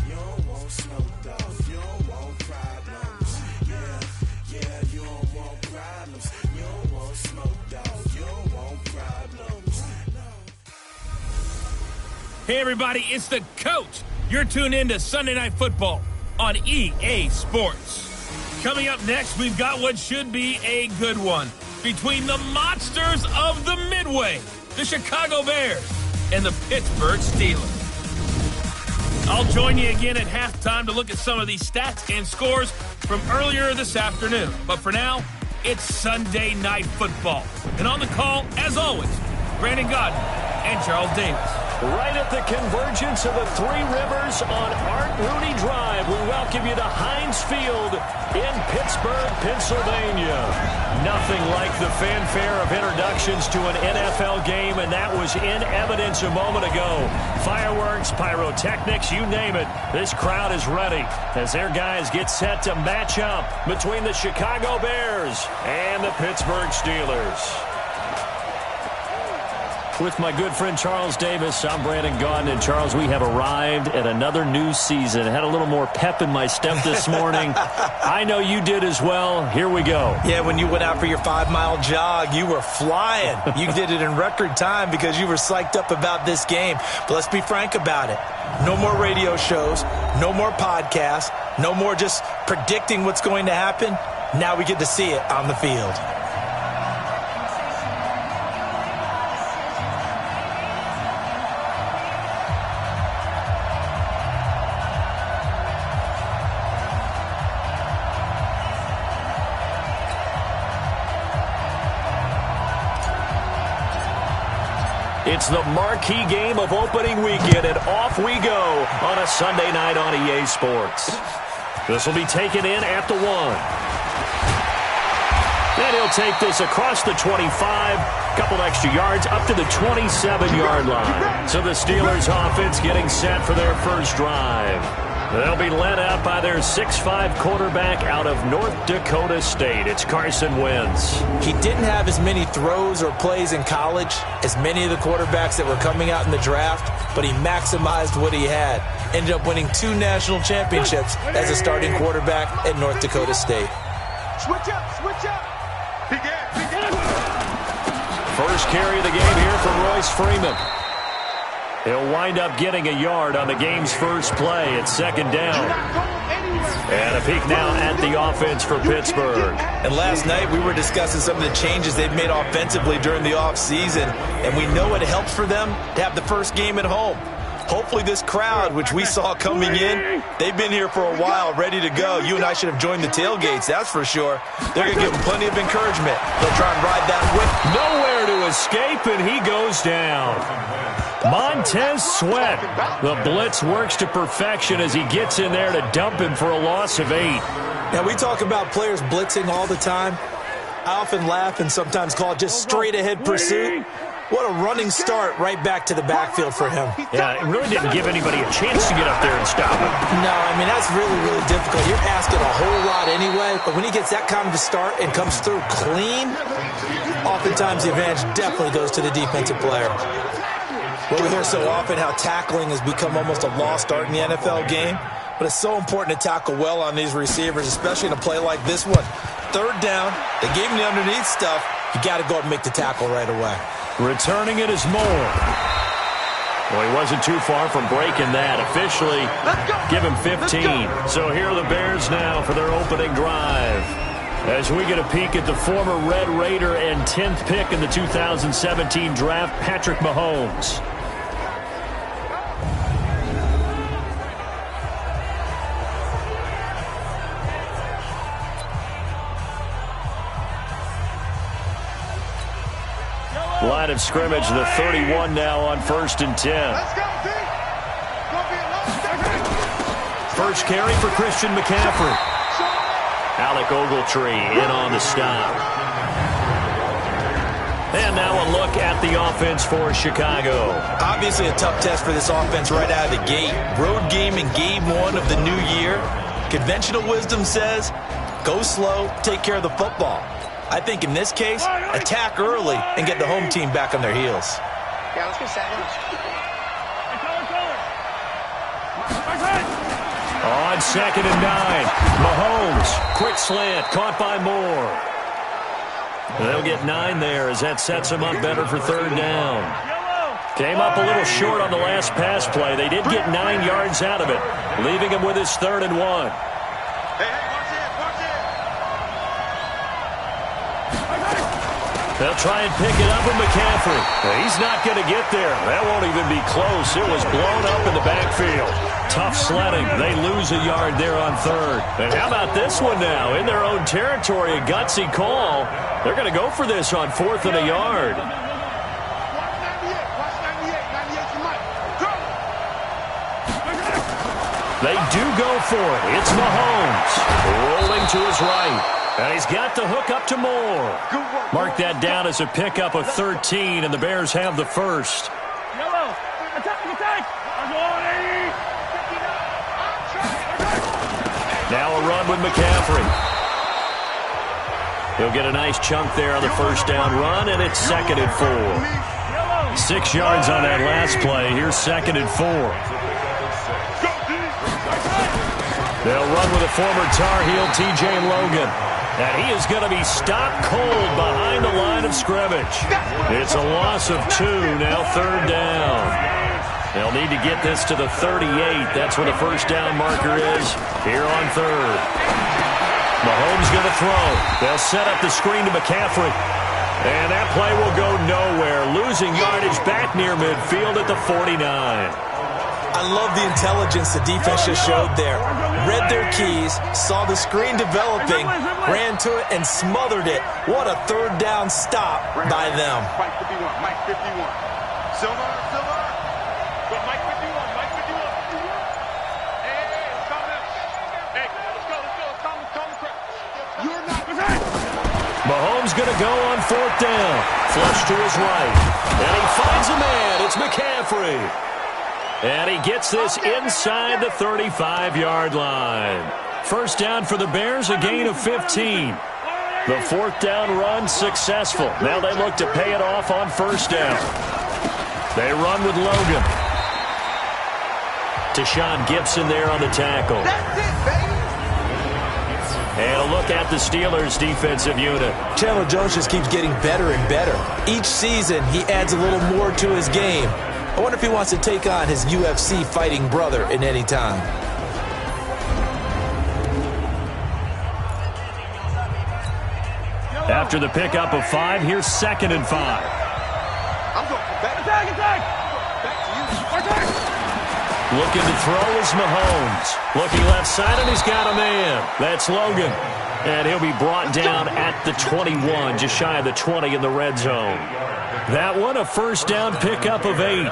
You don't want smoke, though. You don't want problems. Yeah, you don't want problems. You don't want smoke, though. You don't want problems. Hey, everybody, it's the coach. You're tuned in to Sunday Night Football on EA Sports. Coming up next, we've got what should be a good one between the monsters of the Midway, the Chicago Bears, and the Pittsburgh Steelers. I'll join you again at halftime to look at some of these stats and scores from earlier this afternoon. But for now, it's Sunday Night Football. And on the call, as always, Brandon Godden and Charles Davis. Right at the convergence of the Three Rivers on Art Rooney Drive, we welcome you to Heinz Field in Pittsburgh, Pennsylvania. Nothing like the fanfare of introductions to an NFL game, and that was in evidence a moment ago. Fireworks, pyrotechnics, you name it. This crowd is ready as their guys get set to match up between the Chicago Bears and the Pittsburgh Steelers. With my good friend Charles Davis, I'm Brandon Gaudin. And Charles, we have arrived at another new season. I had a little more pep in my step this morning. I know you did as well. Here we go. Yeah, when you went out for your 5-mile jog, you were flying. You did it in record time because you were psyched up about this game. But let's be frank about it. No more radio shows, no more podcasts, no more just predicting what's going to happen. Now we get to see it on the field. It's the marquee game of opening weekend, and off we go on a Sunday night on EA Sports. This will be taken in at the 1. And he'll take this across the 25, couple extra yards, up to the 27-yard line. So the Steelers offense getting set for their first drive. They'll be led out by their 6'5 quarterback out of North Dakota State. It's Carson Wentz. He didn't have as many throws or plays in college as many of the quarterbacks that were coming out in the draft, but he maximized what he had. Ended up winning 2 national championships as a starting quarterback at North Dakota State. Switch up, switch up. Begin. First carry of the game here for Royce Freeman. He'll wind up getting a yard on the game's first play. It's second down. And a peek now at the offense for Pittsburgh. And last night we were discussing some of the changes they've made offensively during the offseason, and we know it helps for them to have the first game at home. Hopefully this crowd, which we saw coming in, they've been here for a while, ready to go. You and I should have joined the tailgates, that's for sure. They're going to give them plenty of encouragement. They'll try and ride that whip. Nowhere to escape, and he goes down. Montez Sweat. The blitz works to perfection as he gets in there to dump him for a loss of 8. Now, we talk about players blitzing all the time. I often laugh and sometimes call it just straight-ahead pursuit. What a running start right back to the backfield for him. Yeah, it really didn't give anybody a chance to get up there and stop him. No, I mean, that's really, really difficult. You're asking a whole lot anyway, but when he gets that kind of a start and comes through clean, oftentimes the advantage definitely goes to the defensive player. Well, we hear so often how tackling has become almost a lost art in the NFL game, but it's so important to tackle well on these receivers, especially in a play like this one. Third down, they gave him the underneath stuff. You got to go up and make the tackle right away. Returning it is Moore. Well, he wasn't too far from breaking that. Officially, give him 15. So here are the Bears now for their opening drive. As we get a peek at the former Red Raider and 10th pick in the 2017 draft, Patrick Mahomes. Line of scrimmage, the 31 now on 1st and 10. First carry for Christian McCaffrey. Alec Ogletree in on the stop. And now a look at the offense for Chicago. Obviously a tough test for this offense right out of the gate. Road game in game 1 of the new year. Conventional wisdom says, go slow, take care of the football. I think in this case, attack early and get the home team back on their heels. Yeah, let's go 7. On 2nd and 9, Mahomes, quick slant, caught by Moore. They'll get 9 there as that sets them up better for 3rd down. Came up a little short on the last pass play. They did get 9 yards out of it, leaving him with his 3rd and 1. They'll try and pick it up with McCaffrey. He's not going to get there. That won't even be close. It was blown up in the backfield. Tough sledding. They lose a yard there on 3rd. And how about this one now? In their own territory, a gutsy call. They're going to go for this on 4th and a yard. They do go for it. It's Mahomes rolling to his right. And he's got the hook up to Moore. Mark that down as a pickup of 13, and the Bears have the first. Now a run with McCaffrey. He'll get a nice chunk there on the first down run, and it's 2nd and 4. 6 yards on that last play. Here's 2nd and 4. They'll run with a former Tar Heel, T.J. Logan. And he is going to be stopped cold behind the line of scrimmage. It's a loss of 2, now 3rd down. They'll need to get this to the 38. That's where the first down marker is here on 3rd. Mahomes going to throw. They'll set up the screen to McCaffrey. And that play will go nowhere, losing yardage back near midfield at the 49. I love the intelligence the defense just showed there. Read their keys, saw the screen developing, ran to it, and smothered it. What a 3rd down stop by them. Mike 51, Mike 51. Silver. But Mike 51, Mike 51. Hey, let's calm down. Hey, let's go. Calm. You're not. Mahomes going to go on 4th down. Flush to his right. And he finds a man. It's McCaffrey. And he gets this inside the 35-yard line. First down for the Bears, a gain of 15. The 4th down run successful. Now they look to pay it off on 1st down. They run with Logan. Deshaun Gibson there on the tackle. That's it, baby. And a look at the Steelers' defensive unit. Chandler Jones just keeps getting better and better. Each season, he adds a little more to his game. I wonder if he wants to take on his UFC fighting brother at any time. After the pickup of 5, here's 2nd and 5. I'm going back. Attack. Back to you. Looking to throw is Mahomes. Looking left side, and he's got a man. That's Logan. And he'll be brought down at the 21, just shy of the 20 in the red zone. That one, a first down pickup of 8.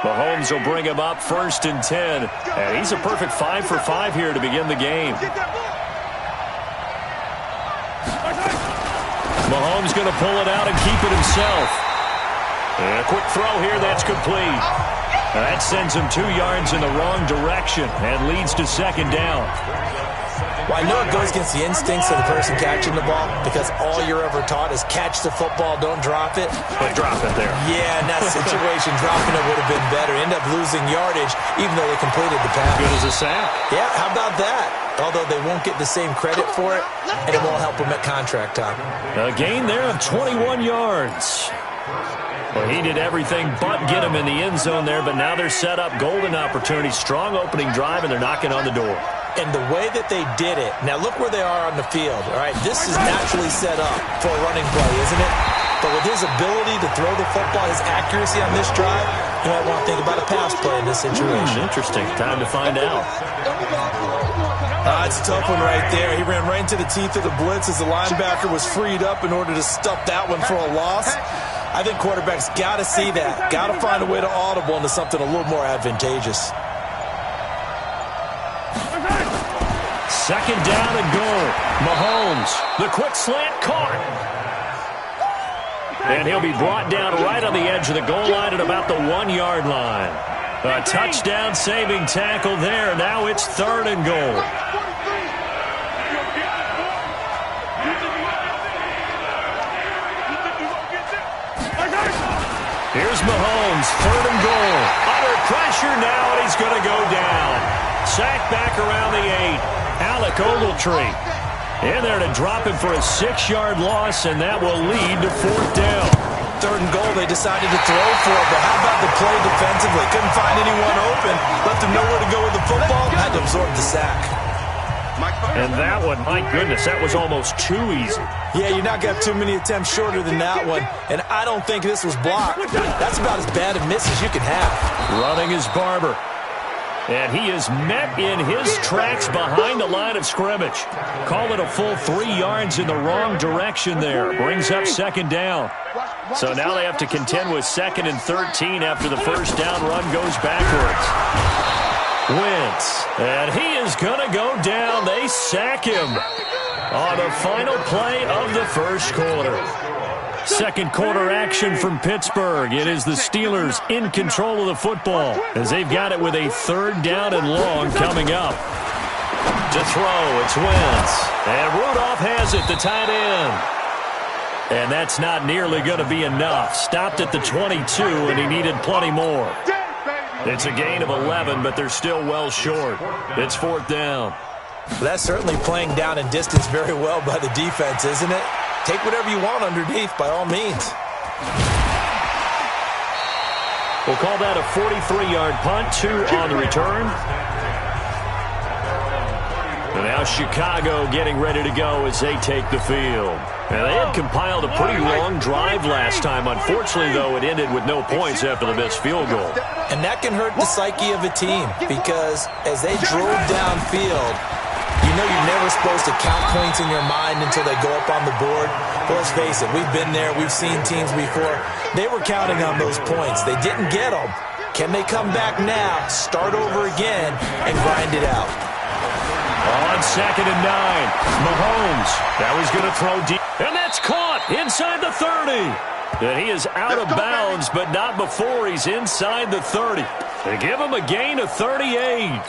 Mahomes will bring him up 1st and 10. And he's a perfect 5 for 5 here to begin the game. Mahomes going to pull it out and keep it himself. And a quick throw here, that's complete. That sends him 2 yards in the wrong direction and leads to 2nd down. Well, I know it goes against the instincts of the person catching the ball because all you're ever taught is catch the football, don't drop it. But drop it there. Yeah, in that situation, dropping it would have been better. End up losing yardage even though they completed the pass. Good as a sack. Yeah, how about that? Although they won't get the same credit for it, and it won't help them at contract time. A gain there of 21 yards. Well, he did everything but get him in the end zone there, but now they're set up golden opportunity, strong opening drive, and they're knocking on the door. And the way that they did it, now look where they are on the field, all right? This is naturally set up for a running play, isn't it? But with his ability to throw the football, his accuracy on this drive, you might want to think about a pass play in this situation. Interesting. Time to find out. It's a tough one right there. He ran right into the teeth of the blitz as the linebacker was freed up in order to stuff that one for a loss. I think quarterbacks got to see that. Got to find a way to audible into something a little more advantageous. 2nd down and goal. Mahomes, the quick slant caught. And he'll be brought down right on the edge of the goal line at about the 1-yard line. A touchdown saving tackle there. Now it's 3rd and goal. Here's Mahomes, 3rd and goal. Under pressure now, and he's going to go down. Sacked back around the 8. Alec Ogletree in there to drop him for a 6-yard loss, and that will lead to 4th down. 3rd and goal, they decided to throw for it, but how about the play defensively? Couldn't find anyone open, left him nowhere to go with the football, had to absorb the sack. And that one, my goodness, that was almost too easy. Yeah, you're not going to have too many attempts shorter than that one, and I don't think this was blocked. That's about as bad a miss as you can have. Running is Barber. And he is met in his tracks behind the line of scrimmage. Call it a full 3 yards in the wrong direction there. Brings up 2nd down. So now they have to contend with 2nd and 13 after the first down run goes backwards. Wentz. And he is going to go down. They sack him on the final play of the first quarter. Second quarter action from Pittsburgh. It is the Steelers in control of the football as they've got it with a 3rd down and long coming up. To throw, it's Wentz. And Rudolph has it, the tight end. And that's not nearly going to be enough. Stopped at the 22, and he needed plenty more. It's a gain of 11, but they're still well short. It's 4th down. Well, that's certainly playing down and distance very well by the defense, isn't it? Take whatever you want underneath, by all means. We'll call that a 43-yard punt, 2 on the return. And now Chicago getting ready to go as they take the field. And they had compiled a pretty long drive last time. Unfortunately, though, it ended with no points after the missed field goal. And that can hurt the psyche of a team because as they drove downfield, you know you're never supposed to count points in your mind until they go up on the board. Well, let's face it, we've been there. We've seen teams before. They were counting on those points. They didn't get them. Can they come back now, start over again, and grind it out? On 2nd and 9, Mahomes. Now he's going to throw deep. And that's caught inside the 30. And he is out of bounds, but not before he's inside the 30. They give him a gain of 38.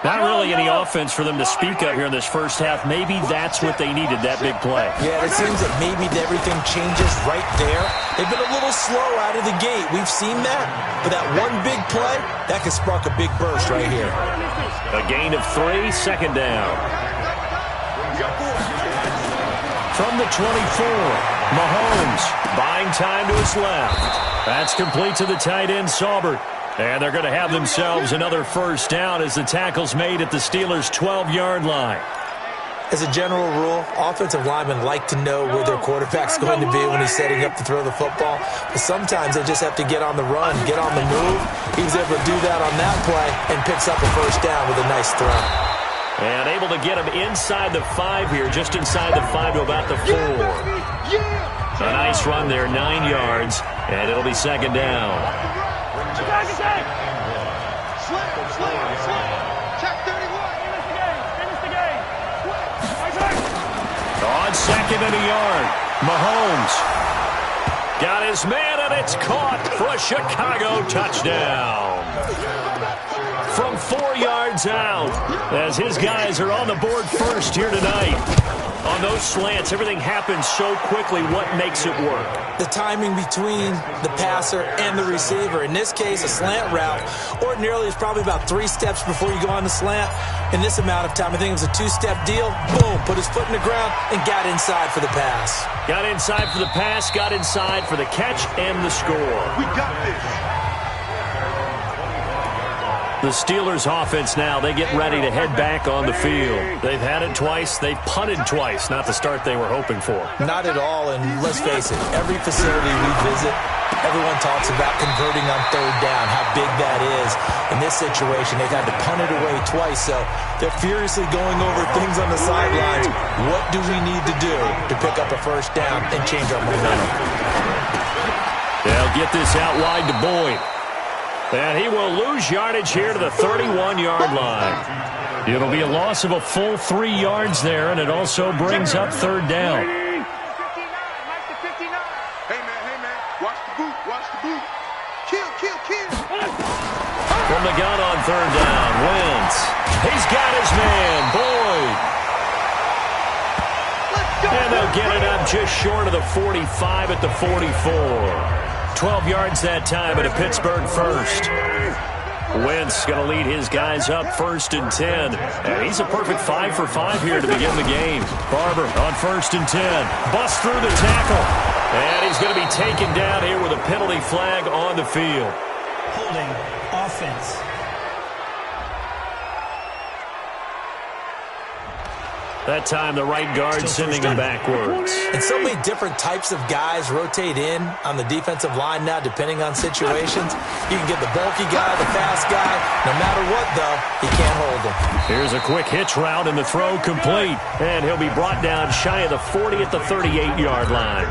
Not really any offense for them to speak of here in this first half. Maybe that's what they needed, that big play. Yeah, it seems that maybe everything changes right there. They've been a little slow out of the gate. We've seen that. But that one big play, that can spark a big burst right here. A gain of 3, 2nd down. From the 24, Mahomes buying time to his left. That's complete to the tight end, Saubert. And they're going to have themselves another first down as the tackle's made at the Steelers' 12-yard line. As a general rule, offensive linemen like to know where their quarterback's going to be when he's setting up to throw the football. But sometimes they just have to get on the run, get on the move. He was able to do that on that play and picks up a first down with a nice throw. And able to get him inside the 5 here, just inside the 5 to about the 4. A nice run there, 9 yards, and it'll be 2nd down. On 2nd and a yard, Mahomes got his man, and it's caught for a Chicago touchdown. From 4 yards out, as his guys are on the board first here tonight. On those slants, everything happens so quickly. What makes it work? The timing between the passer and the receiver. In this case, a slant route ordinarily is probably about 3 steps before you go on the slant. In this amount of time, I think it was a 2-step deal. Boom, put his foot in the ground and got inside for the pass. Got inside for the pass, got inside for the catch and the score. We got this. The Steelers offense now, they get ready to head back on the field. They've had it twice. They've punted twice. Not the start they were hoping for. Not at all, and let's face it, every facility we visit, everyone talks about converting on 3rd down, how big that is. In this situation, they've had to punt it away twice, so they're furiously going over things on the sidelines. What do we need to do to pick up a first down and change our momentum? They'll get this out wide to Boyd. And he will lose yardage here to the 31-yard line. It'll be a loss of a full 3 yards there, and it also brings up 3rd down. Hey, man, watch the boot, Kill. From the gun on 3rd down, Wentz. He's got his man, Boyd. And they'll get it up just short of the 45 at the 44. 12 yards that time, and a Pittsburgh first. Wentz going to lead his guys up 1st and 10. And he's a perfect 5 for 5 here to begin the game. Barber on 1st and 10. Busts through the tackle. And he's going to be taken down here with a penalty flag on the field. Holding offense. That time the right guard sending him backwards. And so many different types of guys rotate in on the defensive line now depending on situations. You can get the bulky guy, the fast guy. No matter what, though, he can't hold him. Here's a quick hitch route and the throw complete. And he'll be brought down shy of the 40 at the 38-yard line.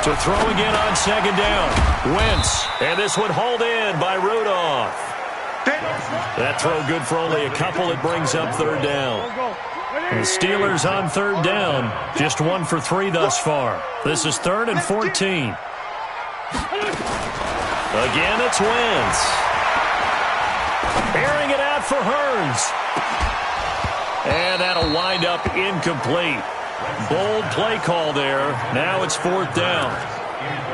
To throw again on 2nd down. Wentz. And this one hauled in by Rudolph. That throw good for only a couple. It brings up 3rd down. The Steelers on 3rd down. Just 1 for 3 thus far. This is 3rd and 14. Again, it's Wentz. Airing it out for Hearns. And that'll wind up incomplete. Bold play call there. Now it's 4th down.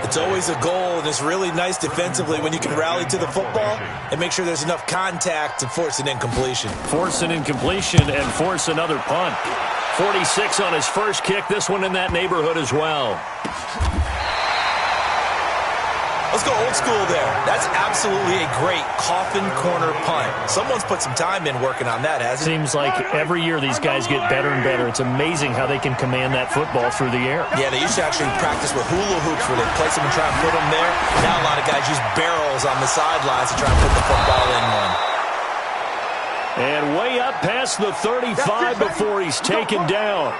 It's always a goal, and it's really nice defensively when you can rally to the football and make sure there's enough contact to force an incompletion. Force an incompletion and force another punt. 46 on his first kick. This one in that neighborhood as well. Let's go old school there. That's absolutely a great coffin corner punt. Someone's put some time in working on that, hasn't it? Seems like every year these guys get better and better. It's amazing how they can command that football through the air. Yeah, they used to actually practice with hula hoops where they place them and try and put them there. Now a lot of guys use barrels on the sidelines to try and put the football in one. And way up past the 35 before he's taken down.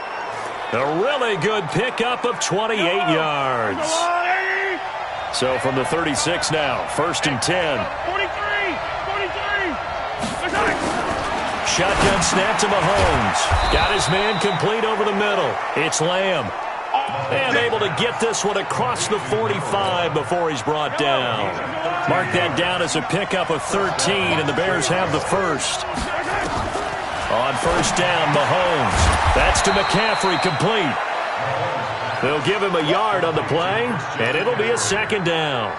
A really good pickup of 28 yards. So from the 36 now, 1st and 10. 43! Shotgun snap to Mahomes. Got his man complete over the middle. It's Lamb. And able to get this one across the 45 before he's brought down. Mark that down as a pickup of 13, and the Bears have the first. On 1st down, Mahomes. That's to McCaffrey, complete. They'll give him a yard on the play, and it'll be a 2nd down.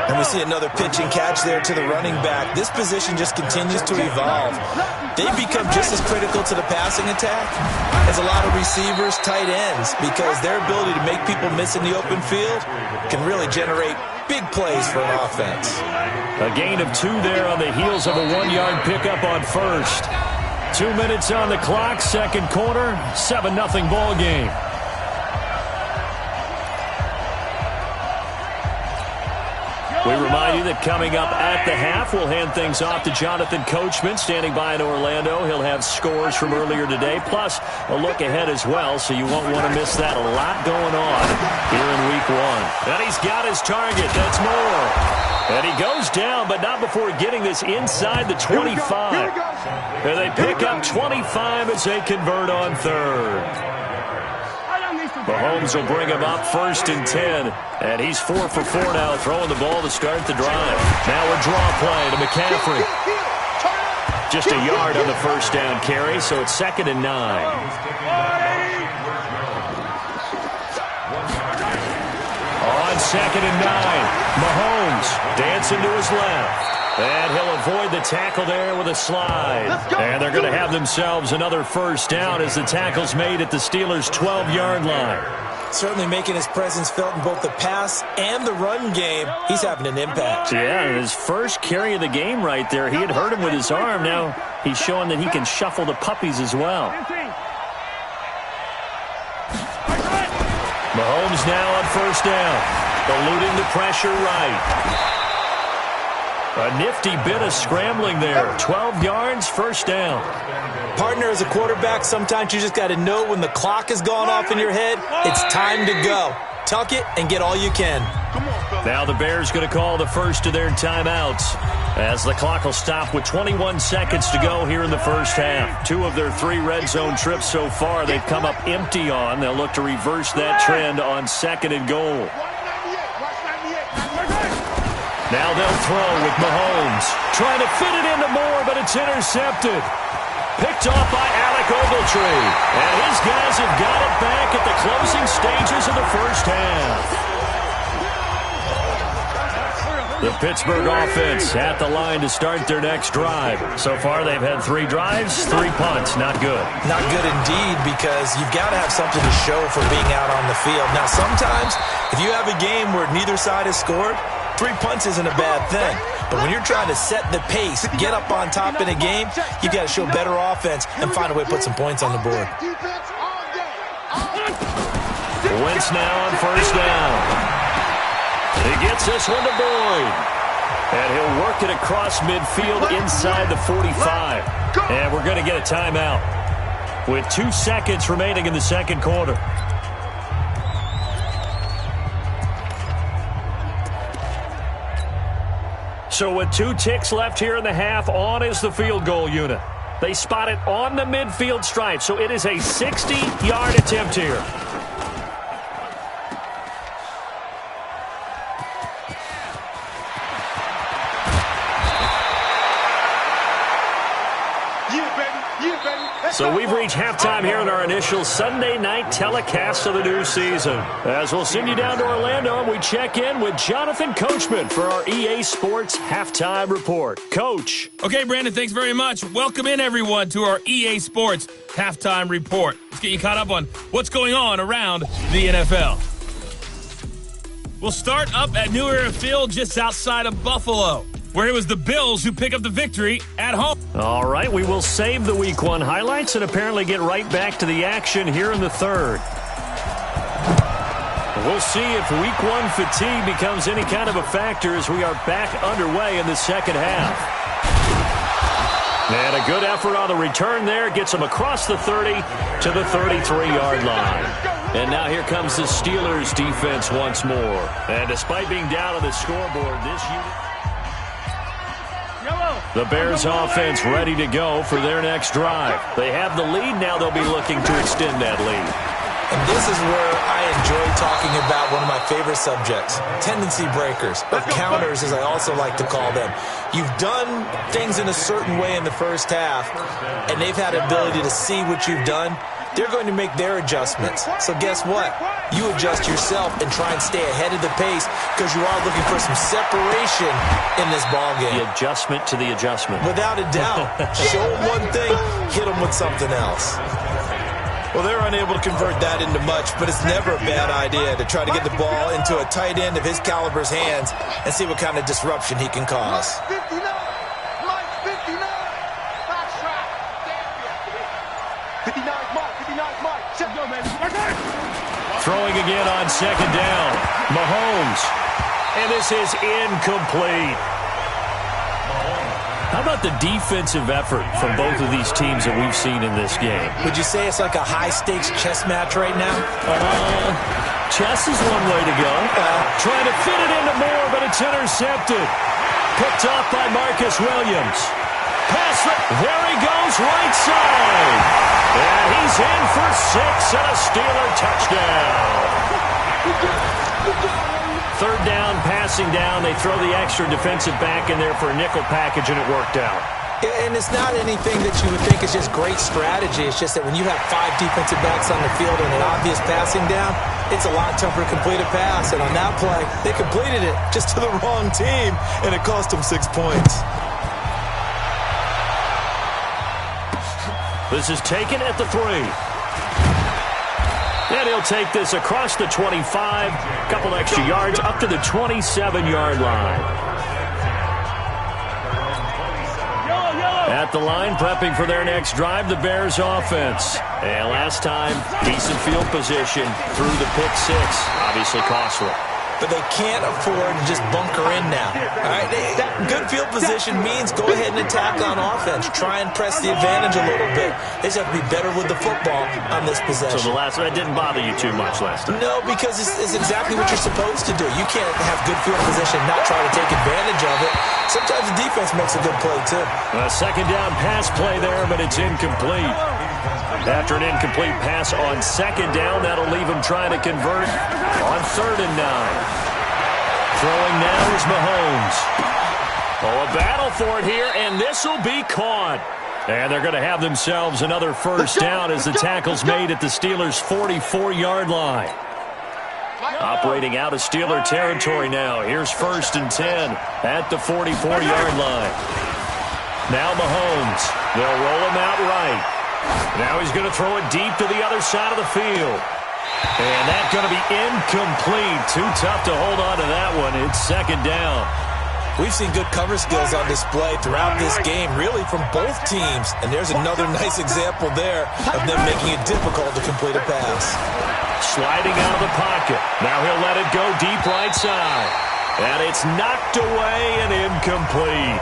And we see another pitch and catch there to the running back. This position just continues to evolve. They've become just as critical to the passing attack as a lot of receivers, tight ends, because their ability to make people miss in the open field can really generate big plays for an offense. A gain of 2 there on the heels of a 1-yard pickup on 1st. 2 minutes on the clock, 2nd quarter, 7-0 ball game. We remind you that coming up at the half, we'll hand things off to Jonathan Coachman, standing by in Orlando. He'll have scores from earlier today, plus a look ahead as well, so you won't want to miss that. A lot going on here in Week 1. And he's got his target. That's Moore. And he goes down, but not before getting this inside the 25. And they pick up 25 as they convert on 3rd. Mahomes will bring him up 1st and 10. And he's 4 for 4 now, throwing the ball to start the drive. Now a draw play to McCaffrey. Just a yard on the 1st down carry, so it's 2nd and 9. On 2nd and 9, Mahomes dancing to his left. And he'll avoid the tackle there with a slide. And they're going to have themselves another 1st down as the tackle's made at the Steelers' 12-yard line. Certainly making his presence felt in both the pass and the run game. He's having an impact. Yeah, his first carry of the game right there. He had hurt him with his arm. Now he's showing that he can shuffle the puppies as well. Mahomes now on 1st down. Eluding the pressure right. A nifty bit of scrambling there. 12 yards, 1st down. Partner, as a quarterback, sometimes you just got to know when the clock has gone off in your head, it's time to go. Tuck it and get all you can. Now the Bears going to call the first of their timeouts as the clock will stop with 21 seconds to go here in the 1st half. 2 of their 3 red zone trips so far they've come up empty on. They'll look to reverse that trend on 2nd and goal. Now they'll throw with Mahomes. Trying to fit it into Moore, but it's intercepted. picked off by Alec Ogletree. And his guys have got it back at the closing stages of the first half. The Pittsburgh offense at the line to start their next drive. So far, they've had 3 drives, 3 punts. Not good. Not good indeed, because you've got to have something to show for being out on the field. Now, sometimes, if you have a game where neither side has scored, 3 punts isn't a bad thing. But when you're trying to set the pace, get up on top in a game, you've got to show better offense and find a way to put some points on the board. Wentz now on first down. He gets this one to Boyd. And he'll work it across midfield inside the 45. And we're going to get a timeout with 2 seconds remaining in the second quarter. So with 2 ticks left here in the half, on is the field goal unit. They spot it on the midfield stripe, so it is a 60-yard attempt here. So we've reached halftime here in our initial Sunday night telecast of the new season. As we'll send you down to Orlando, and we check in with Jonathan Coachman for our EA Sports Halftime Report. Coach. Okay, Brandon, thanks very much. Welcome in, everyone, to our EA Sports Halftime Report. Let's get you caught up on what's going on around the NFL. We'll start up at New Era Field just outside of Buffalo, where it was the Bills who pick up the victory at home. All right, we will save the Week 1 highlights and apparently get right back to the action here in the third. We'll see if Week 1 fatigue becomes any kind of a factor as we are back underway in the second half. And a good effort on the return there. Gets them across the 30 to the 33-yard line. And now here comes the Steelers defense once more. And despite being down on the scoreboard, this unit... The Bears offense ready to go for their next drive. They have the lead. Now they'll be looking to extend that lead. And this is where I enjoy talking about one of my favorite subjects, tendency breakers, or counters as I also like to call them. You've done things in a certain way in the first half, and they've had the ability to see what you've done. They're going to make their adjustments. So guess what? You adjust yourself and try and stay ahead of the pace because you are looking for some separation in this ballgame. The adjustment to the adjustment. Without a doubt. Show them one thing, hit them with something else. Well, they're unable to convert that into much, but it's never a bad idea to try to get the ball into a tight end of his caliber's hands and see what kind of disruption he can cause. Throwing again on second down. Mahomes. And this is incomplete. How about the defensive effort from both of these teams that we've seen in this game? Would you say it's like a high-stakes chess match right now? Chess is one way to go. Trying to fit it into Moore, but it's intercepted. Picked off by Marcus Williams. There he goes, right side. And he's in for 6 and a Steeler touchdown. Third down, passing down. They throw the extra defensive back in there for a nickel package, and it worked out. And it's not anything that you would think is just great strategy. It's just that when you have 5 defensive backs on the field and an obvious passing down, it's a lot tougher to complete a pass. And on that play, they completed it just to the wrong team, and it cost them 6 points. This is taken at the 3. And he'll take this across the 25, couple extra yards, up to the 27-yard line. At the line, prepping for their next drive, the Bears offense. And last time, decent field position through the pick 6. Obviously costly. But they can't afford to just bunker in now. All right, good field position means go ahead and attack on offense. Try and press the advantage a little bit. They just have to be better with the football on this possession. So the last one didn't bother you too much last time? No, because it's exactly what you're supposed to do. You can't have good field position and not try to take advantage of it. Sometimes the defense makes a good play, too. A second down pass play there, but it's incomplete. After an incomplete pass on second down, that'll leave him trying to convert on 3rd and 9. Throwing now is Mahomes. Oh, a battle for it here, and this will be caught. And they're going to have themselves another first down as the tackle's made at the Steelers' 44-yard line. Operating out of Steeler territory now. Here's 1st and 10 at the 44-yard line. Now Mahomes. They'll roll him out right. Now he's going to throw it deep to the other side of the field. And that's going to be incomplete. Too tough to hold on to that one. It's 2nd down. We've seen good cover skills on display throughout this game, really from both teams. And there's another nice example there of them making it difficult to complete a pass. Sliding out of the pocket. Now he'll let it go deep right side. And it's knocked away and incomplete.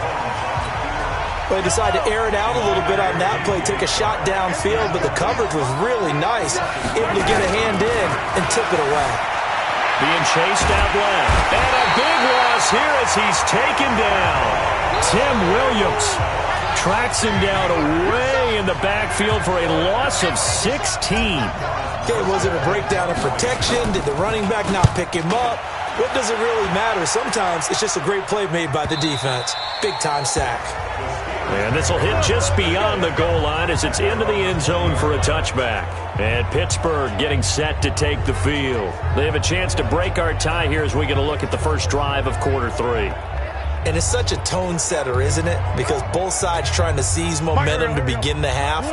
They decided to air it out a little bit on that play, take a shot downfield, but the coverage was really nice, able to get a hand in and tip it away. Being chased out left. And a big loss here as he's taken down. Tim Williams tracks him down away in the backfield for a loss of 16. Okay, was it a breakdown in protection? Did the running back not pick him up? What does it really matter? Sometimes it's just a great play made by the defense. Big-time sack. And this will hit just beyond the goal line as it's into the end zone for a touchback. And Pittsburgh getting set to take the field. They have a chance to break our tie here as we get a look at the first drive of quarter 3. And it's such a tone setter, isn't it? Because both sides trying to seize momentum to begin the half.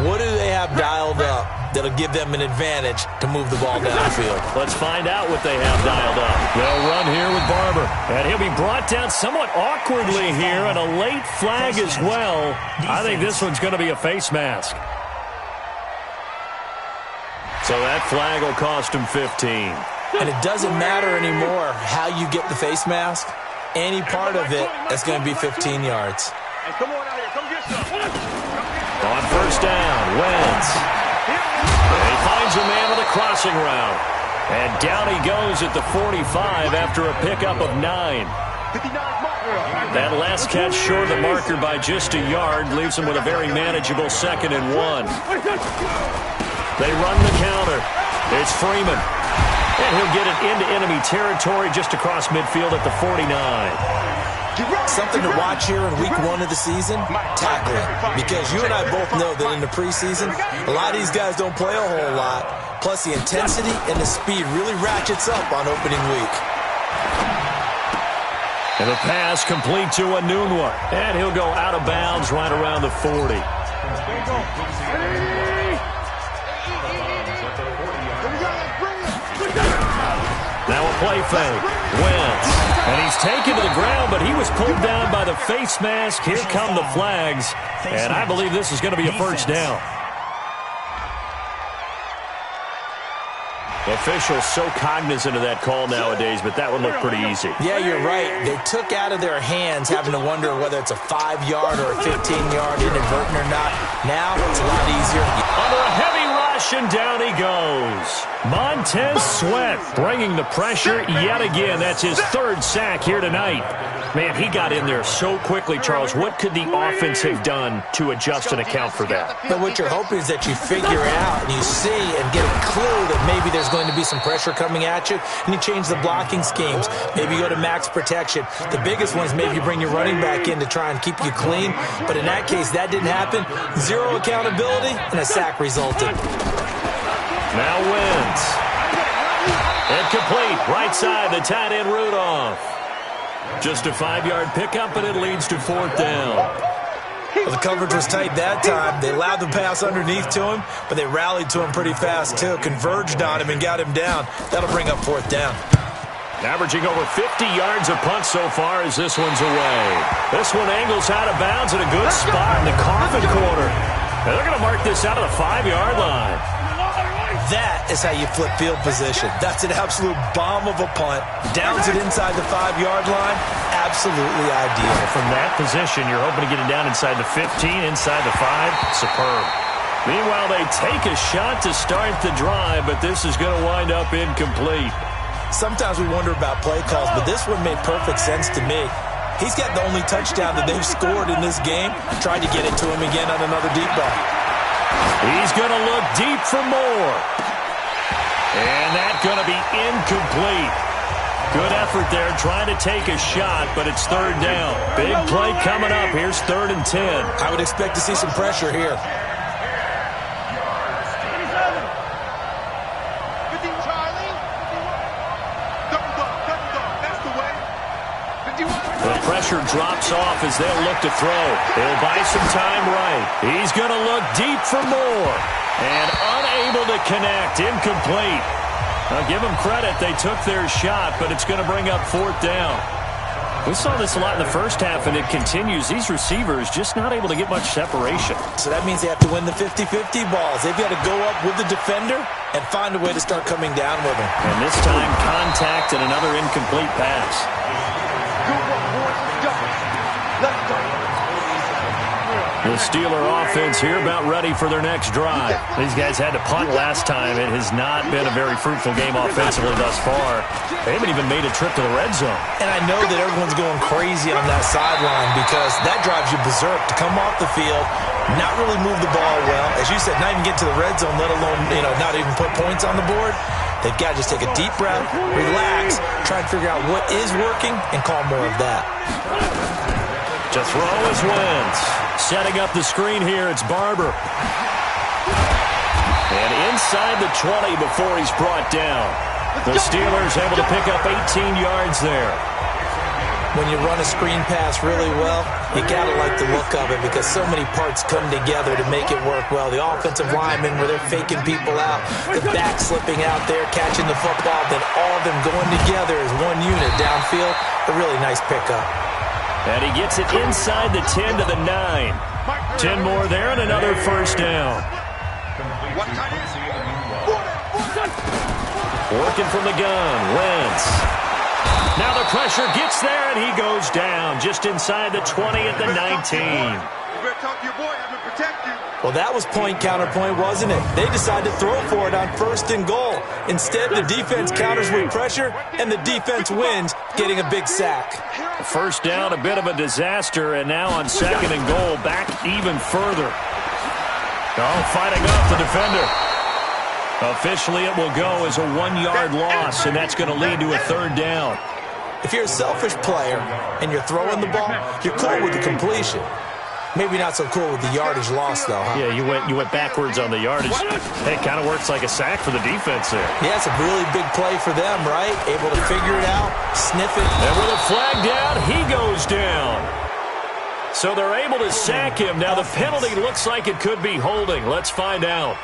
What do they have dialed up that'll give them an advantage to move the ball downfield? Let's find out what they have dialed up. They'll run here with Barber. And he'll be brought down somewhat awkwardly here, and a late flag as well. I think this one's going to be a face mask. So that flag will cost him 15. And it doesn't matter anymore how you get the face mask. Any part of it, that's going to be 15 yards. Hey, come on out here. Come get some. On first down, Wentz. And he finds a man with a crossing route. And down he goes at the 45 after a pickup of 9. That last catch short of the marker by just a yard leaves him with a very manageable 2nd and 1. They run the counter. It's Freeman. And he'll get it into enemy territory just across midfield at the 49. Something to watch here in week 1 of the season, tackling. Because you and I both know that in the preseason, a lot of these guys don't play a whole lot. Plus the intensity and the speed really ratchets up on opening week. And a pass complete to Anunwa. And he'll go out of bounds right around the 40. Now a play fake. Wentz. And he's taken to the ground, but he was pulled down by the face mask. Here come the flags. And I believe this is going to be a first down. Officials so cognizant of that call nowadays, but that one looked pretty easy. Yeah, you're right. They took out of their hands having to wonder whether it's a 5-yard or a 15-yard inadvertent or not. Now it's a lot easier. Under a heavy rush, and down he goes. Montez Sweat bringing the pressure yet again. That's his 3rd sack here tonight. Man, he got in there so quickly, Charles. What could the offense have done to adjust and account for that? But what you're hoping is that you figure out and you see and get a clue that maybe there's going to be some pressure coming at you, and you change the blocking schemes. Maybe you go to max protection. The biggest one is maybe you bring your running back in to try and keep you clean. But in that case, that didn't happen. 0 accountability, and a sack resulted. Now Wentz. Incomplete. Right side, the tight end Rudolph. Just a 5-yard pickup, and it leads to 4th down. Well, the coverage was tight that time. They allowed the pass underneath to him, but they rallied to him pretty fast, too. Converged on him and got him down. That'll bring up 4th down. Averaging over 50 yards a punt so far as this one's away. This one angles out of bounds at a good spot in the coffin corner. And they're going to mark this out of the 5-yard line. That is how you flip field position. That's an absolute bomb of a punt. Downs it inside the 5-yard line. Absolutely ideal. From that position, you're hoping to get it down inside the 15, inside the 5. Superb. Meanwhile, they take a shot to start the drive, but this is going to wind up incomplete. Sometimes we wonder about play calls, but this one made perfect sense to me. He's got the only touchdown that they've scored in this game. Tried to get it to him again on another deep ball. He's going to look deep for more. And that's going to be incomplete. Good effort there trying to take a shot, but it's third down. Big play coming up. Here's 3rd and 10. I would expect to see some pressure here. The pressure drops off as they'll look to throw. They'll buy some time right. He's going to look deep for more. And unable to connect. Incomplete. I'll give them credit. They took their shot, but it's going to bring up 4th down. We saw this a lot in the first half, and it continues. These receivers just not able to get much separation. So that means they have to win the 50-50 balls. They've got to go up with the defender and find a way to start coming down with them. And this time, contact and another incomplete pass. The Steeler offense here about ready for their next drive. These guys had to punt last time. It has not been a very fruitful game offensively thus far. They haven't even made a trip to the red zone. And I know that everyone's going crazy on that sideline because that drives you berserk to come off the field, not really move the ball well. As you said, not even get to the red zone, let alone, not even put points on the board. They've got to just take a deep breath, relax, try and figure out what is working, and call more of that. To throw is Wentz. Setting up the screen here, it's Barber. And inside the 20 before he's brought down. The Steelers able to pick up 18 yards there. When you run a screen pass really well, you got to like the look of it because so many parts come together to make it work well. The offensive linemen where they're faking people out, the back slipping out there, catching the football, then all of them going together as one unit downfield. A really nice pickup. And he gets it inside the 10 to the 9. 10 more there and another first down. Working from the gun, Wentz. Now the pressure gets there and he goes down just inside the 20 at the 19. Well, that was point counterpoint, wasn't it? They decided to throw for it on 1st and goal. Instead, the defense counters with pressure, and the defense wins, getting a big sack. First down, a bit of a disaster, and now on 2nd and goal, back even further. Oh, fighting off the defender. Officially, it will go as a 1-yard loss, and that's going to lead to a 3rd down. If you're a selfish player and you're throwing the ball, you're cool with the completion. Maybe not so cool with the yardage loss, though, huh? Yeah, you went backwards on the yardage. It kind of works like a sack for the defense there. Yeah, it's a really big play for them, right? Able to figure it out, sniff it. And with a flag down, he goes down. So they're able to sack him. Now the penalty looks like it could be holding. Let's find out.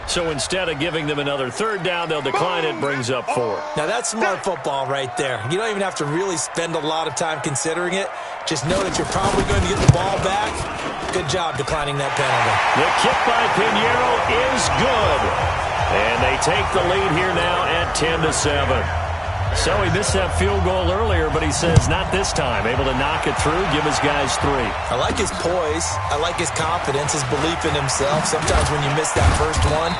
So instead of giving them another 3rd down, they'll decline it, brings up 4. Now that's smart football right there. You don't even have to really spend a lot of time considering it. Just know that you're probably going to get the ball back. Good job declining that penalty. The kick by Pinheiro is good. And they take the lead here now at 10-7. So he missed that field goal earlier, but he says not this time. Able to knock it through, give his guys 3. I like his poise. I like his confidence, his belief in himself. Sometimes when you miss that first one,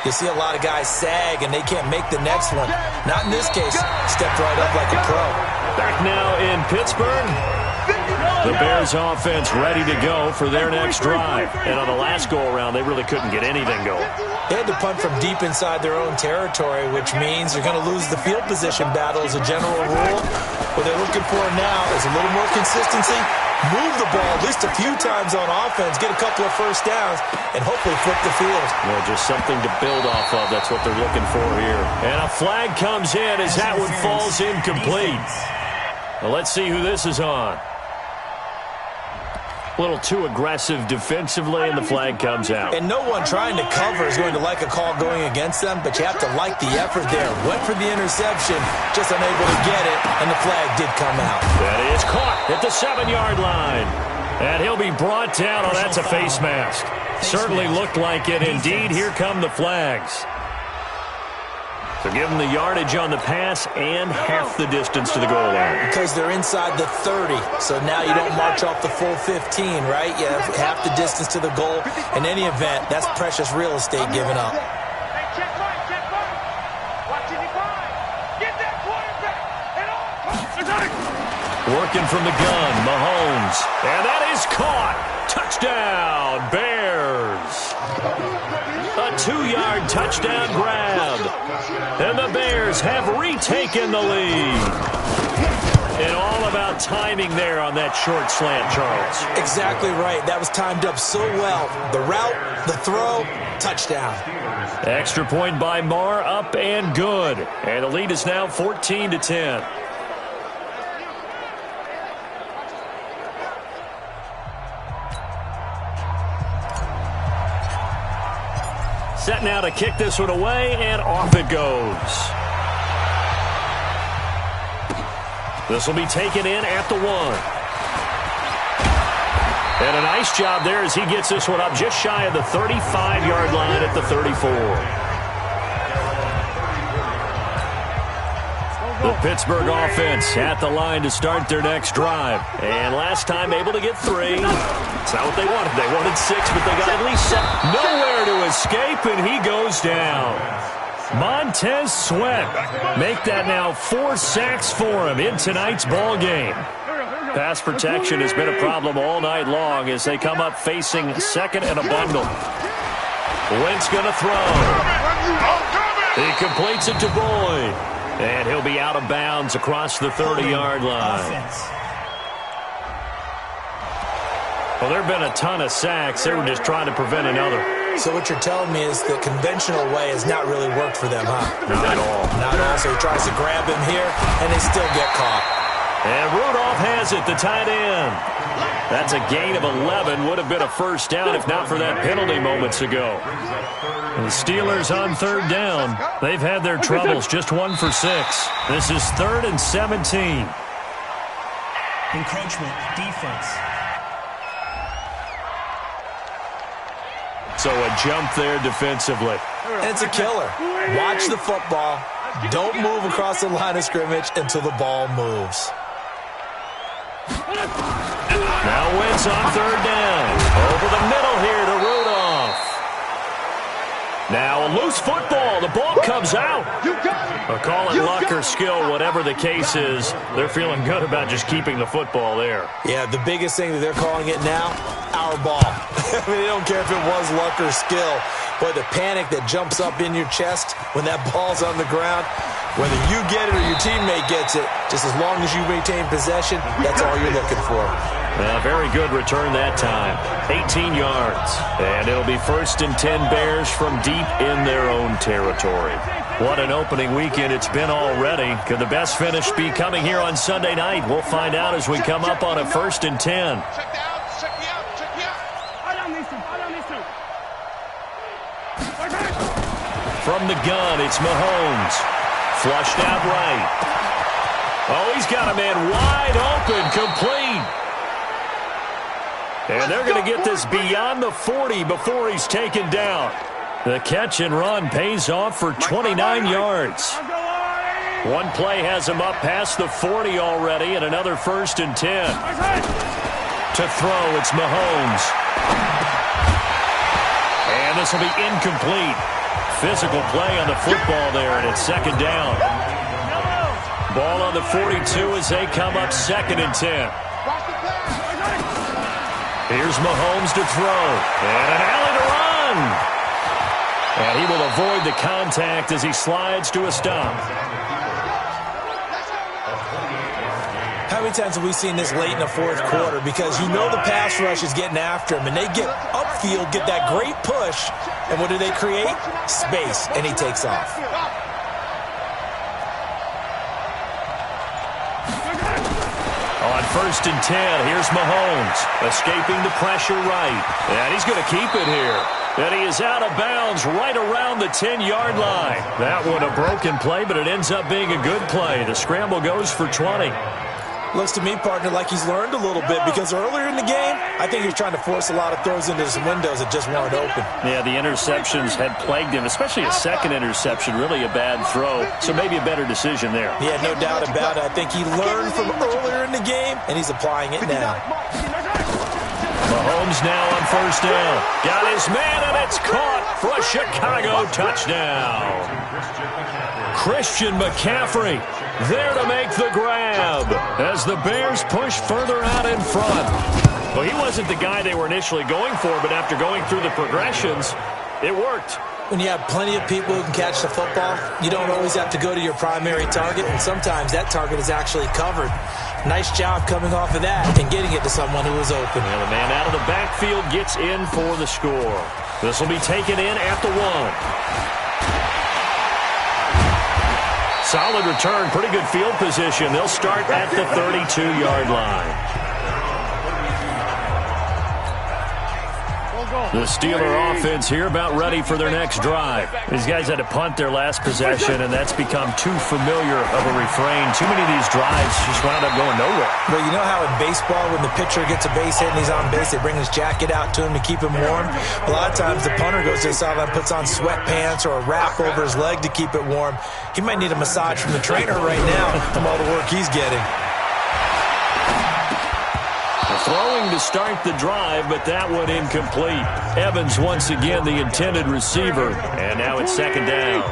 you see a lot of guys sag and they can't make the next one. Not in this case. Stepped right up like a pro. Back now in Pittsburgh. The Bears offense ready to go for their next drive. And on the last go-around, they really couldn't get anything going. They had to punt from deep inside their own territory, which means they're going to lose the field position battle as a general rule. What they're looking for now is a little more consistency, move the ball at least a few times on offense, get a couple of first downs, and hopefully flip the field. Well, just something to build off of. That's what they're looking for here. And a flag comes in as that one falls incomplete. Well, let's see who this is on. A little too aggressive defensively, and the flag comes out. And no one trying to cover is going to like a call going against them, but you have to like the effort there. Went for the interception, just unable to get it, and the flag did come out. That is caught at the 7-yard line. And he'll be brought down. Oh, that's a face mask. Certainly looked like it. Indeed, here come the flags. So give them the yardage on the pass and half the distance to the goal line. Because they're inside the 30, so now you don't march off the full 15, right? You have half the distance to the goal. In any event, that's precious real estate given up. Working from the gun, Mahomes. And that is caught. Touchdown, Bears. A 2-yard touchdown grab. And the Bears have retaken the lead. And all about timing there on that short slant, Charles. Exactly right. That was timed up so well. The route, the throw, touchdown. Extra point by Marr, up and good. And the lead is now 14-10. Set now to kick this one away, and off it goes. This will be taken in at the 1. And a nice job there as he gets this one up just shy of the 35-yard line at the 34. The Pittsburgh offense at the line to start their next drive. And last time able to get 3. It's not what they wanted. They wanted 6, but they got at least 7. Nowhere to escape, and he goes down. Montez Sweat make that now 4 sacks for him in tonight's ball game. Pass protection has been a problem all night long as they come up facing second and a bundle. Wentz going to throw. He completes it to Boyd. And he'll be out of bounds across the 30-yard line. Well, there have been a ton of sacks. They were just trying to prevent another. So what you're telling me is the conventional way has not really worked for them, huh? Not at all. Not at all. So he tries to grab him here, and they still get caught. And Rudolph has it, the tight end. That's a gain of 11. Would have been a first down if not for that penalty moments ago. The Steelers on 3rd down. They've had their troubles, just 1 for 6. This is 3rd and 17. Encroachment, defense. So a jump there defensively. And it's a killer. Watch the football. Don't move across the line of scrimmage until the ball moves. Now Wentz on 3rd down. Over the middle here to Rudolph. Now a loose football. The ball comes out. Or call it luck or skill, whatever the case is. They're feeling good about just keeping the football there. Yeah, the biggest thing that they're calling it now, our ball. I mean, they don't care if it was luck or skill. But the panic that jumps up in your chest when that ball's on the ground, whether you get it or your teammate gets it, just as long as you maintain possession, that's all you're looking for. Very good return that time. 18 yards. And it'll be 1st and 10 Bears from deep in their own territory. What an opening weekend it's been already. Could the best finish be coming here on Sunday night? We'll find out as we come up on a 1st and 10. From the gun, it's Mahomes. Flushed out right. Oh, he's got a man wide open, complete. And they're going to get this beyond the 40 before he's taken down. The catch and run pays off for 29 yards. One play has him up past the 40 already, and another 1st and 10. To throw, it's Mahomes. And this will be incomplete. Physical play on the football there, and it's 2nd down. Ball on the 42 as they come up 2nd and 10. Here's Mahomes to throw. And an alley to run. And he will avoid the contact as he slides to a stop. How many times have we seen this late in the 4th quarter? Because you know the pass rush is getting after him, and they get upfield, get that great push, and what do they create? Space, and he takes off. On 1st and 10, here's Mahomes, escaping the pressure right. And he's going to keep it here. And he is out of bounds right around the 10-yard line. That one a broken play, but it ends up being a good play. The scramble goes for 20. Looks to me, partner, like he's learned a little bit because earlier in the game, I think he was trying to force a lot of throws into some windows that just weren't open. Yeah, the interceptions had plagued him, especially a second interception, really a bad throw. So maybe a better decision there. Yeah, no doubt about it. I think he learned from earlier in the game, and he's applying it now. Mahomes now on 1st down. Got his man, and it's caught for a Chicago touchdown. Christian McCaffrey there to make the grab as the Bears push further out in front. Well, he wasn't the guy they were initially going for, but after going through the progressions, It worked. When you have plenty of people who can catch the football, you don't always have to go to your primary target, and sometimes that target is actually covered. Nice job coming off of that and getting it to someone who was open. And the man out of the backfield gets in for the score. This will be taken in at the 1. Solid return, pretty good field position. They'll start at the 32-yard line. The Steeler offense here about ready for their next drive. These guys had to punt their last possession, and that's become too familiar of a refrain. Too many of these drives just wound up going nowhere. Well, you know how in baseball when the pitcher gets a base hit and he's on base, they bring his jacket out to him to keep him warm? A lot of times the punter goes to the sideline, puts on sweatpants or a wrap over his leg to keep it warm. He might need a massage from the trainer right now from all the work he's getting. Throwing to start the drive, but that one incomplete. Evans once again the intended receiver, and now it's 2nd down.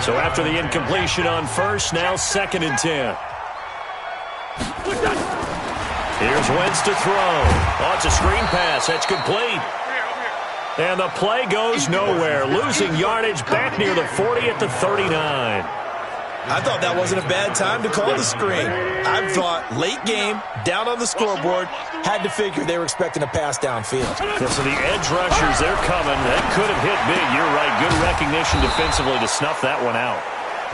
So after the incompletion on first, now 2nd and 10. Here's Wentz to throw. Oh, it's a screen pass. That's complete. And the play goes nowhere. Losing yardage back near the 40 at the 39. I thought that wasn't a bad time to call the screen. I thought late game, down on the scoreboard, had to figure they were expecting a pass downfield. Yeah, so the edge rushers, they're coming. That could have hit big. You're right. Good recognition defensively to snuff that one out.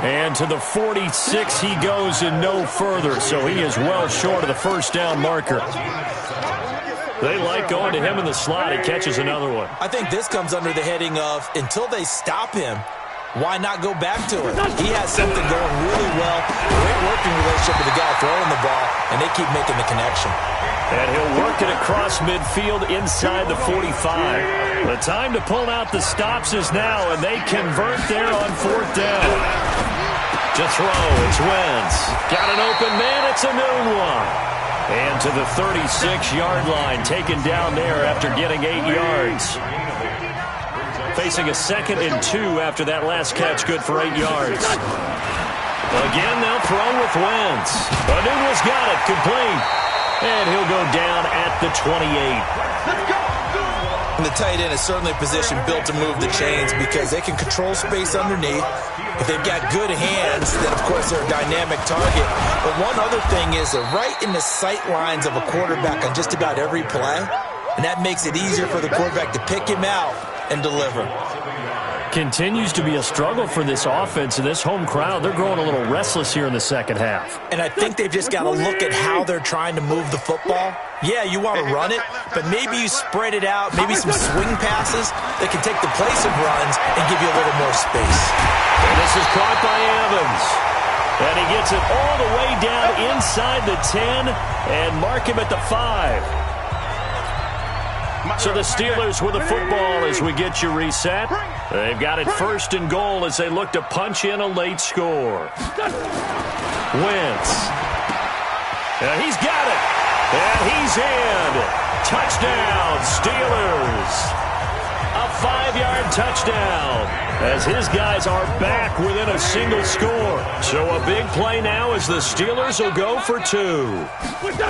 And to the 46 he goes and no further, so he is well short of the first down marker. They like going to him in the slot. He catches another one. I think this comes under the heading of until they stop him, why not go back to it? He has something going really well. Great working relationship with the guy throwing the ball, and they keep making the connection. And he'll work it across midfield inside the 45. The time to pull out the stops is now, and they convert there on 4th down. To throw, it's Wentz. Got an open man, it's a noon one. And to the 36-yard line, taken down there after getting 8 yards. Facing a 2nd and 2 after that last catch, good for 8 yards. Again, they'll throw with Wentz. Anuno's got it, complete. And he'll go down at the 28. And the tight end is certainly a position built to move the chains because they can control space underneath. If they've got good hands, then, of course, they're a dynamic target. But one other thing is they're right in the sight lines of a quarterback on just about every play. And that makes it easier for the quarterback to pick him out and deliver. Continues to be a struggle for this offense and this home crowd. They're growing a little restless here in the second half. And I think they've just got to look at how they're trying to move the football. Yeah, you want to run it, but maybe you spread it out, maybe some swing passes that can take the place of runs and give you a little more space. And this is caught by Evans. And he gets it all the way down inside the 10 and mark him at the 5. So the Steelers with the football as we get you reset. They've got it 1st and goal as they look to punch in a late score. Wentz. And he's got it. And he's in. Touchdown, Steelers. A 5-yard touchdown as his guys are back within a single score. So a big play now as the Steelers will go for 2.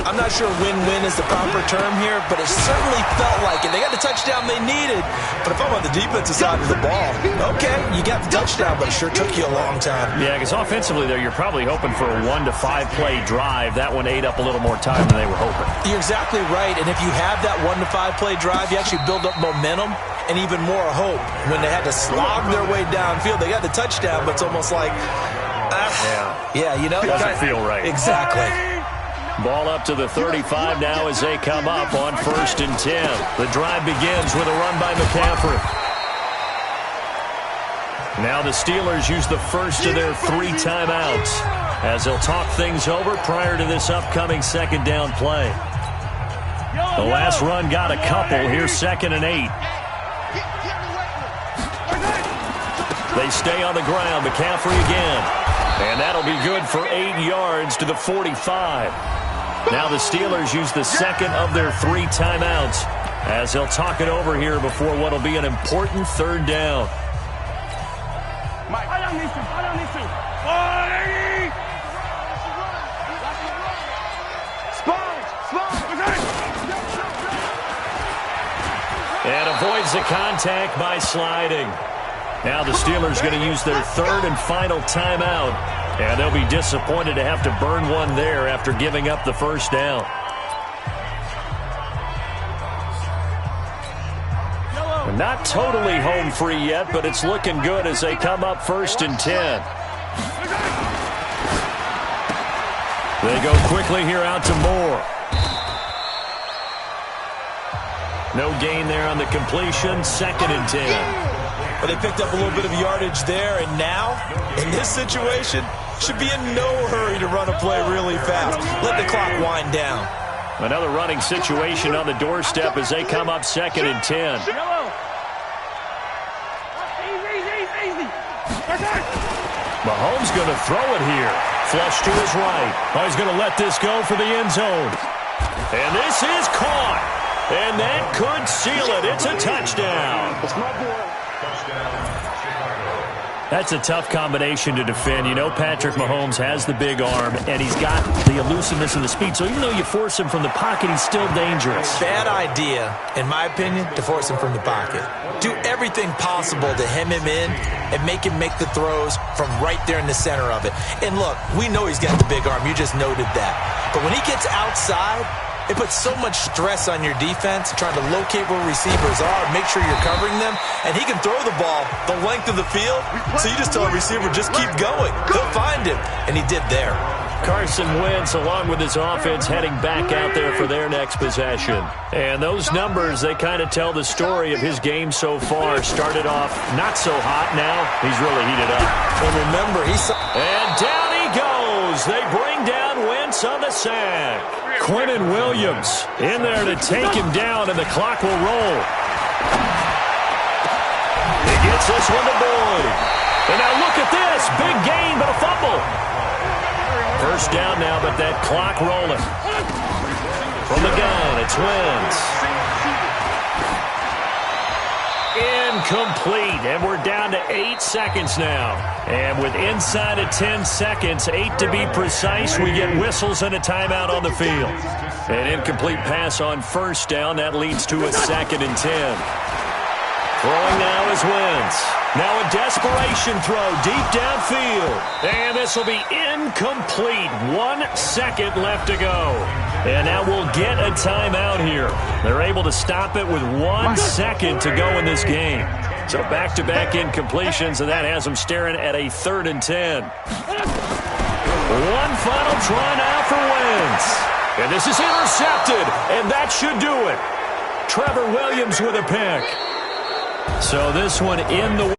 I'm not sure win-win is the proper term here, but it certainly felt like it. They got the touchdown they needed, but if I'm on the defensive side of the ball, okay, you got the touchdown, but it sure took you a long time. Yeah, because offensively there, you're probably hoping for a 1 to 5 play drive. That one ate up a little more time than they were hoping. You're exactly right, and if you have that 1 to 5 play drive, you actually build up momentum and even more hope. When they had to slog their way downfield, they got the touchdown, but it's almost like, yeah, you know, doesn't feel right. Exactly. Ball up to the 35 now as they come up on 1st and 10. The drive begins with a run by McCaffrey. Now the Steelers use the first of their 3 timeouts as they'll talk things over prior to this upcoming 2nd down play. The last run got a couple. Here's 2nd and 8. They stay on the ground. McCaffrey again. And that'll be good for 8 yards to the 45. Now the Steelers use the 2nd of their 3 timeouts as they'll talk it over here before what will be an important 3rd down. And a avoids the contact by sliding. Now the Steelers going to use their third and final timeout, and they'll be disappointed to have to burn one there after giving up the first down. Not totally home free yet, but it's looking good as they come up 1st and 10. They go quickly here out to Moore. No gain there on the completion. 2nd and 10. Well, they picked up a little bit of yardage there, and now, in this situation, should be in no hurry to run a play really fast. Let the clock wind down. Another running situation on the doorstep as they come up 2nd and 10. Mahomes going to throw it here. Flush to his right. Oh, he's going to let this go for the end zone. And this is caught. And that could seal it. It's a touchdown. That's a tough combination to defend. You know Patrick Mahomes has the big arm, and he's got the elusiveness and the speed. So even though you force him from the pocket, he's still dangerous. Bad idea, in my opinion, to force him from the pocket. Do everything possible to hem him in and make him make the throws from right there in the center of it. And look, we know he's got the big arm. You just noted that. But when he gets outside, it puts so much stress on your defense, trying to locate where receivers are, make sure you're covering them, and he can throw the ball the length of the field, so you just tell a receiver, just keep going. He'll find him, and he did there. Carson Wentz, along with his offense, heading back out there for their next possession. And those numbers, they kind of tell the story of his game so far. Started off not so hot. Now he's really heated up. And remember, and down he goes. They bring down Wentz on the sack. Quinnen Williams in there to take him down, and the clock will roll. He gets this one to Boyd. And now look at this. Big gain, but a fumble. First down now, but that clock rolling. From the gun, it's Wentz. Incomplete, and we're down to 8 seconds now. And with inside of 10 seconds, 8 to be precise, we get whistles and a timeout on the field. An incomplete pass on first down. That leads to a 2nd and 10. Throwing now is Wentz. Now a desperation throw deep downfield. And this will be incomplete. 1 second left to go. And now we'll get a timeout here. They're able to stop it with 1 second to go in this game. So back-to-back incompletions, and that has them staring at a 3rd and 10. One final try now for Wentz. And this is intercepted, and that should do it. Trevor Williams with a pick. So this one in the